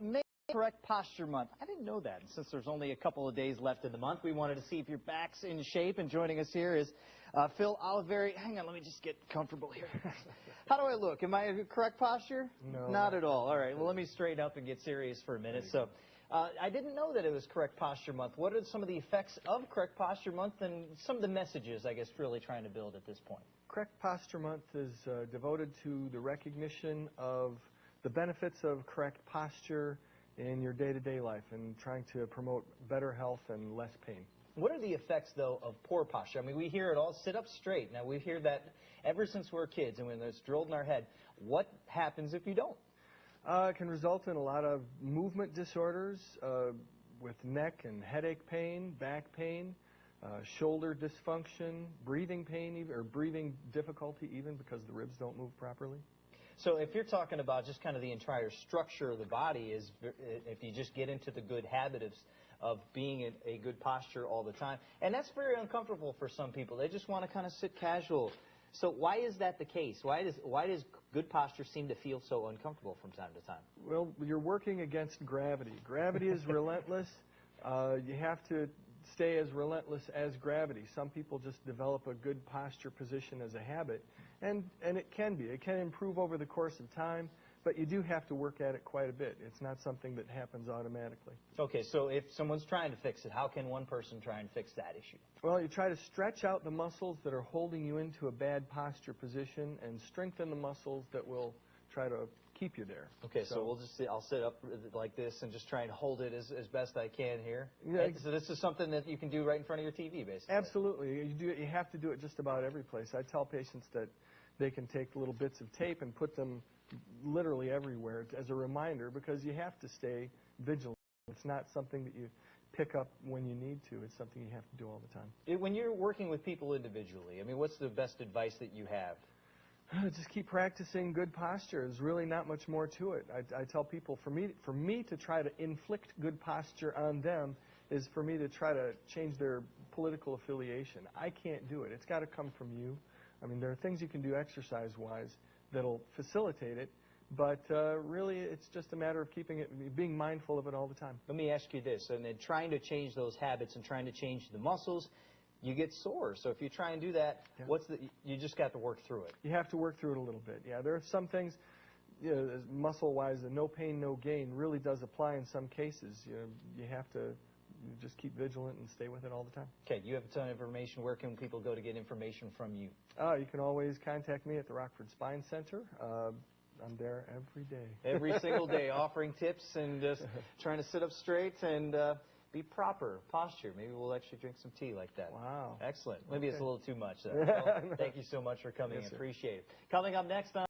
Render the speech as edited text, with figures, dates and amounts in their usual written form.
May Correct Posture Month. I didn't know that. And since there's only a couple of days left in the month, we wanted to see if your back's in shape. And joining us here is Phil Oliveri. Hang on, let me just get comfortable here. How do I look? Am I in correct posture? No. Not at all. All right, well, let me straighten up and get serious for a minute. So I didn't know that it was Correct Posture Month. What are some of the effects of Correct Posture Month and some of the messages, I guess, really trying to build at this point? Correct Posture Month is devoted to the recognition of the benefits of correct posture in your day-to-day life and trying to promote better health and less pain. What are the effects, though, of poor posture? I mean, we hear it all, sit up straight. Now, we hear that ever since we're kids, and when it's drilled in our head. What happens if you don't? It can result in a lot of movement disorders with neck and headache pain, back pain, shoulder dysfunction, breathing pain, or breathing difficulty even because the ribs don't move properly. So if you're talking about just kind of the entire structure of the body, is if you just get into the good habit of being in a good posture all the time, and that's very uncomfortable for some people. They just want to kind of sit casual. So why is that the case? Why does good posture seem to feel so uncomfortable from time to time? Well, you're working against gravity. Gravity is relentless. You have to stay as relentless as gravity. Some people just develop a good posture position as a habit, and it can be. It can improve over the course of time, but you do have to work at it quite a bit. It's not something that happens automatically. Okay, so if someone's trying to fix it, how can one person try and fix that issue? Well, you try to stretch out the muscles that are holding you into a bad posture position and strengthen the muscles that will try to keep you there. Okay, so I'll sit up like this and just try and hold it as best I can here. Yeah. So this is something that you can do right in front of your TV, basically. Absolutely. You have to do it just about every place. I tell patients that they can take little bits of tape and put them literally everywhere as a reminder, because you have to stay vigilant. It's not something that you pick up when you need to. It's something you have to do all the time. When you're working with people individually, I mean, what's the best advice that you have? Just keep practicing good posture. There's really not much more to it. I tell people, for me to try to inflict good posture on them is for me to try to change their political affiliation. I can't do it. It's got to come from you. I mean, there are things you can do exercise-wise that'll facilitate it, but really it's just a matter of being mindful of it all the time. Let me ask you this, and then trying to change those habits and trying to change the muscles, you get sore. So if you try and do that, yeah. You just got to work through it. You have to work through it a little bit. Yeah, there are some things, muscle-wise, the no pain, no gain really does apply in some cases. You have to just keep vigilant and stay with it all the time. Okay, you have a ton of information. Where can people go to get information from you? You can always contact me at the Rockford Spine Center. I'm there every day. Every single day, offering tips and just trying to sit up straight and be proper posture. Maybe we'll actually drink some tea like that. Wow. Excellent. Maybe it's a little too much, though. Well, thank you so much for coming. Yes, I appreciate it. Coming up next on